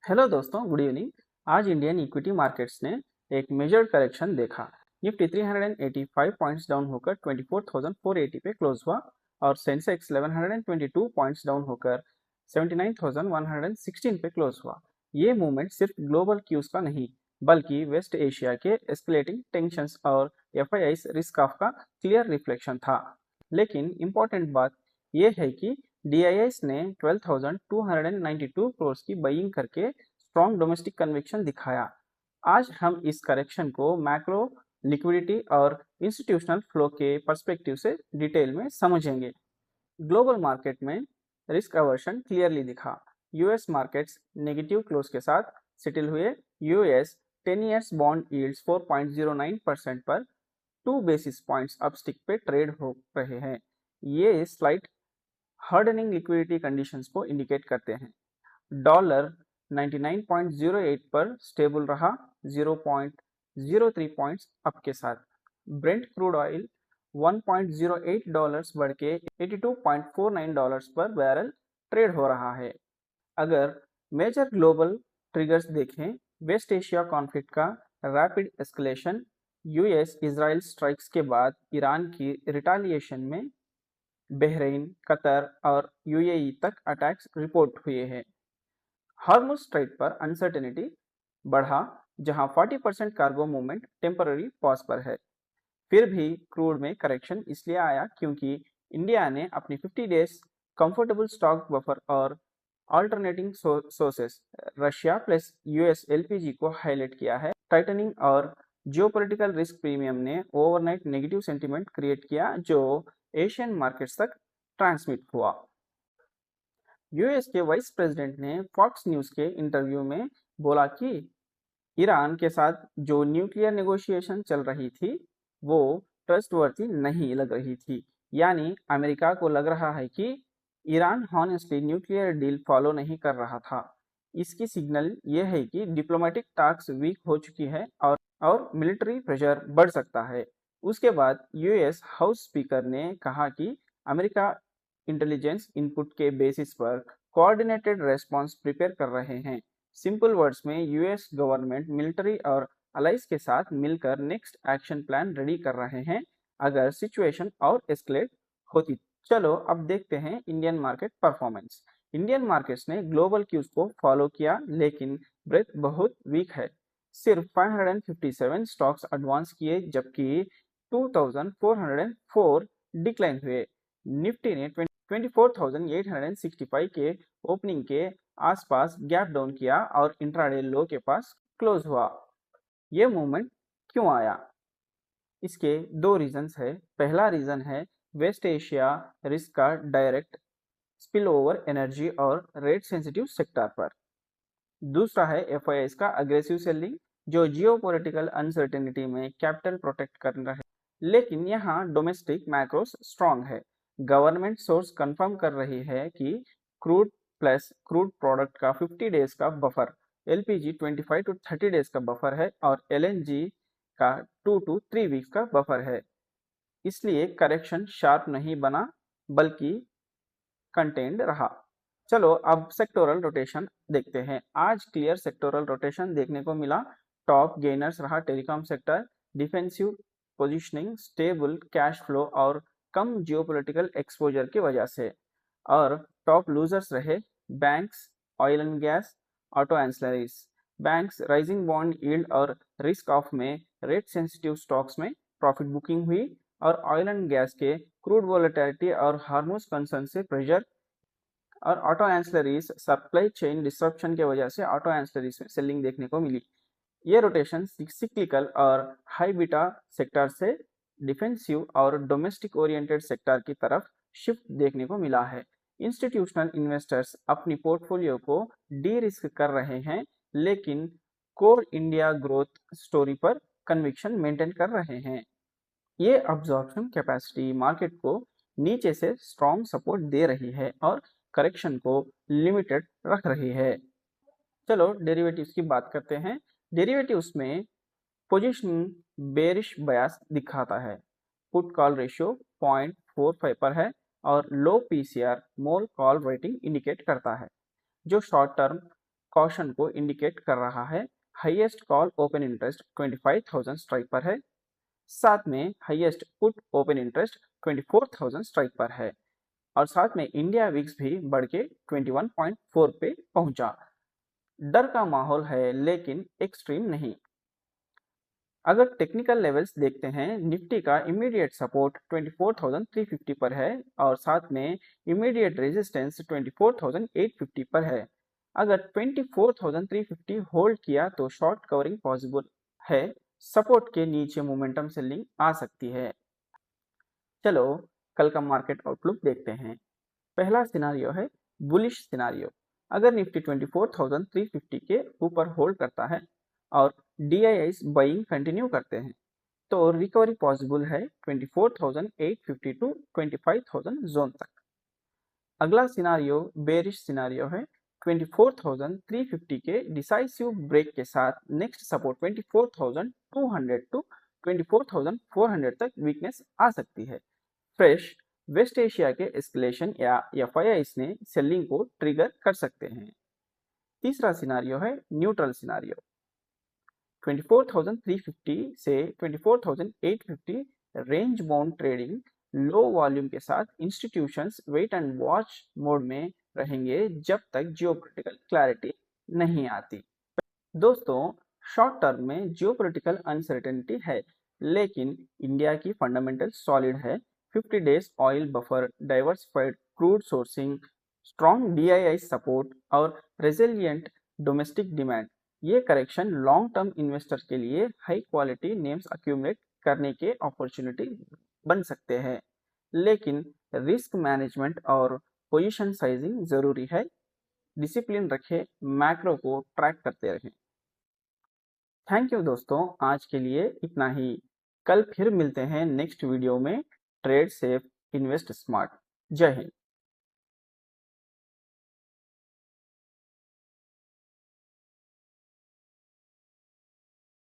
Hello दोस्तों, good evening. आज Indian equity markets ने एक मेजर्ड करेक्शन देखा। निफ्टी 385 पॉइंट्स डाउन होकर 24,480 पे क्लोज हुआ और सेंसेक्स 1122 पॉइंट्स डाउन होकर 79,116 पे क्लोज हुआ। ये मूवमेंट सिर्फ ग्लोबल क्यूज का नहीं बल्कि वेस्ट एशिया के एस्केलेटिंग टेंशंस और एफआईआई रिस्क ऑफ का क्लियर रिफ्लेक्शन था। लेकिन इम्पोर्टेंट बात यह है कि डीआईएस ने 12,292 करोड़ की बाइंग करके स्ट्रॉन्ग डोमेस्टिक कन्विक्शन दिखाया। आज हम इस करेक्शन को मैक्रो लिक्विडिटी और इंस्टीट्यूशनल फ्लो के पर्सपेक्टिव से डिटेल में समझेंगे। ग्लोबल मार्केट में रिस्क अवर्शन क्लियरली दिखा। यूएस मार्केट्स नेगेटिव क्लोज के साथ सेटल हुए। यूएस 10 ईयर्स बॉन्ड यील्ड्स 4.09% पर 2 बेसिस पॉइंट्स अपस्टिक पे ट्रेड हो रहे हैं। ये स्लाइट हार्डनिंग लिक्विडिटी कंडीशंस को इंडिकेट करते हैं। डॉलर 99.08 पर स्टेबल रहा, 0.03 पॉइंट्स अप के साथ। ब्रेंट क्रूड ऑयल 1.08 डॉलर्स बढ़ के 82.49 डॉलर्स पर बैरल ट्रेड हो रहा है। अगर मेजर ग्लोबल ट्रिगर्स देखें, वेस्ट एशिया कॉन्फ्लिक्ट का rapid escalation, US Israel strikes के बाद ईरान की रिटालिएशन में बहरीन, कतर और यूएई तक अटैक्स रिपोर्ट हुए हैं। हार्मुज स्ट्रेट पर अनसर्टेनिटी बढ़ा, जहां 40% कार्गो मूवमेंट टेम्पररी पॉज पर है। फिर भी क्रूड में करेक्शन इसलिए आया क्योंकि इंडिया ने अपनी 50 डेज कंफर्टेबल स्टॉक बफर और alternating sources Russia plus US LPG को हाईलाइट किया है। टाइटनिंग और जियोपॉलिटिकल रिस्क प्रीमियम ने ओवरनाइट नेगेटिव सेंटीमेंट क्रिएट किया जो एशियन मार्केट्स तक ट्रांसमिट हुआ। यूएस के वाइस प्रेसिडेंट ने फॉक्स न्यूज के इंटरव्यू में बोला कि ईरान के साथ जो न्यूक्लियर नेगोशिएशन चल रही थी वो ट्रस्टवर्थी नहीं लग रही थी। यानी अमेरिका को लग रहा है कि Iran honestly nuclear deal follow नहीं कर रहा था। इसकी सिग्नल ये है कि डिप्लोमेटिक टास्क वीक हो चुकी है और मिलिट्री प्रेशर बढ़ सकता है। उसके बाद यूएस हाउस स्पीकर ने कहा कि अमेरिका इंटेलिजेंस इनपुट के बेसिस पर कोऑर्डिनेटेड रेस्पॉन्स प्रिपेयर कर रहे हैं। सिंपल वर्ड्स में यूएस गवर्नमेंट मिलिट्री और अलाइज के साथ मिलकर नेक्स्ट एक्शन प्लान रेडी कर रहे हैं अगर सिचुएशन और एस्केलेट होती। चलो अब देखते हैं Indian market performance. Indian markets ने ग्लोबल क्यूज को फॉलो किया लेकिन ब्रेथ बहुत वीक है। सिर्फ 557 स्टॉक्स एडवांस किए जबकि 2404 डिक्लाइन हुए। निफ्टी ने 24,865 के ओपनिंग के आसपास गैप डाउन किया और इंट्राडे लो के पास क्लोज हुआ। ये मूवमेंट क्यों आया? इसके दो रीजंस है। पहला रीजन है वेस्ट एशिया रिस्क का डायरेक्ट स्पिल ओवर एनर्जी और रेट सेंसिटिव सेक्टर पर। दूसरा है एफआईआई का अग्रेसिव सेलिंग जो जियोपॉलिटिकल अनसर्टेनिटी में कैपिटल प्रोटेक्ट कर रहे हैं। लेकिन यहाँ डोमेस्टिक मैक्रोस स्ट्रॉन्ग है। गवर्नमेंट सोर्स कंफर्म कर रही है कि क्रूड प्लस क्रूड प्रोडक्ट का 50 डेज का बफर, एलपीजी 25 to 30 डेज का बफर है और एलएनजी का 2 to 3 वीक्स का बफर है। इसलिए करेक्शन शार्प नहीं बना बल्कि कंटेंड रहा। चलो अब सेक्टोरल रोटेशन देखते हैं। आज क्लियर सेक्टोरल रोटेशन देखने को मिला। टॉप गेनर्स रहा telecom sector, defensive positioning, stable cash flow और कम जियोपॉलिटिकल एक्सपोजर की वजह से। और टॉप लूजर्स रहे banks, oil and gas, auto ancillaries. Banks rising bond yield और रिस्क ऑफ में रेट सेंसिटिव स्टॉक्स में प्रॉफिट बुकिंग हुई और ऑयल एंड गैस के क्रूड वोलेटिलिटी और हार्मोज कंसर्न से प्रेशर और auto ancillaries supply chain disruption की वजह से ऑटो एंसिलरीज में सेलिंग देखने को मिली। ये रोटेशन सिक्लिकल और हाई बीटा सेक्टर से डिफेंसिव और डोमेस्टिक ओरिएंटेड सेक्टर की तरफ शिफ्ट देखने को मिला है। इंस्टीट्यूशनल इन्वेस्टर्स अपनी पोर्टफोलियो को डी रिस्क कर रहे हैं लेकिन कोर इंडिया ग्रोथ स्टोरी पर कन्विक्शन मेंटेन कर रहे हैं। ये अब्जॉर्प्शन कैपेसिटी मार्केट को नीचे से स्ट्रॉन्ग सपोर्ट दे रही है और करेक्शन को लिमिटेड रख रही है। चलो डेरिवेटिव्स की बात करते हैं। डेरिवेटिव्स में पोजीशनिंग बेरिश बयास दिखाता है। पुट कॉल रेशियो 0.45 पर है और लो पीसीआर मोल कॉल रेटिंग इंडिकेट करता है जो शॉर्ट टर्म कॉशन को इंडिकेट कर रहा है। Highest call open interest 25,000 strike पर है, साथ में highest put open interest 24,000 strike पर है और साथ में इंडिया विक्स भी बढ़ के 21.4 पे पहुंचा। डर का माहौल है लेकिन एक्सट्रीम नहीं। अगर टेक्निकल लेवल्स देखते हैं, निफ्टी का इमीडिएट सपोर्ट 24,350 पर है और साथ में इमीडिएट रेजिस्टेंस 24,850 पर है। अगर 24,350 होल्ड किया तो शॉर्ट कवरिंग पॉसिबल है। सपोर्ट के नीचे मोमेंटम सेलिंग आ सकती है। चलो कल का मार्केट आउटलुक देखते हैं। पहला सिनारियो है बुलिश सिनारियो। अगर निफ्टी 24,350 के ऊपर होल्ड करता है और DIIs बाइंग कंटिन्यू करते हैं तो रिकवरी पॉसिबल है 24,850 टू 25,000 जोन तक। अगला सिनारियो बेरिश सिनारियो है। 24,350 के डिसाइसिव ब्रेक के साथ नेक्स्ट सपोर्ट 24,200 टू 24,400 तक वीकनेस आ सकती है। फ्रेश वेस्ट एशिया के एस्केलेशन या FIIs ने सेलिंग को ट्रिगर कर सकते हैं। तीसरा सिनारियो है न्यूट्रल सिनारियो। 24,350 से 24,850 range bound trading low volume के साथ institutions wait and watch mode में रहेंगे जब तक जियोपॉलिटिकल क्लैरिटी नहीं आती। दोस्तों, शॉर्ट टर्म में जियोपॉलिटिकल अनसर्टेनिटी है लेकिन इंडिया की फंडामेंटल सॉलिड है। 50 days oil buffer, diversified crude sourcing, strong DII support और रेजिलियंट डोमेस्टिक डिमांड, ये करेक्शन लॉन्ग टर्म इन्वेस्टर के लिए हाई क्वालिटी नेम्स अक्यूमुलेट करने के अपॉर्चुनिटी बन सकते हैं, लेकिन रिस्क मैनेजमेंट और पोजीशन साइजिंग जरूरी है। डिसिप्लिन रखें, मैक्रो को ट्रैक करते रहें। थैंक यू दोस्तों, आज के लिए इतना ही। कल फिर मिलते हैं नेक्स्ट वीडियो में। Trade safe, invest smart. जय हिंद।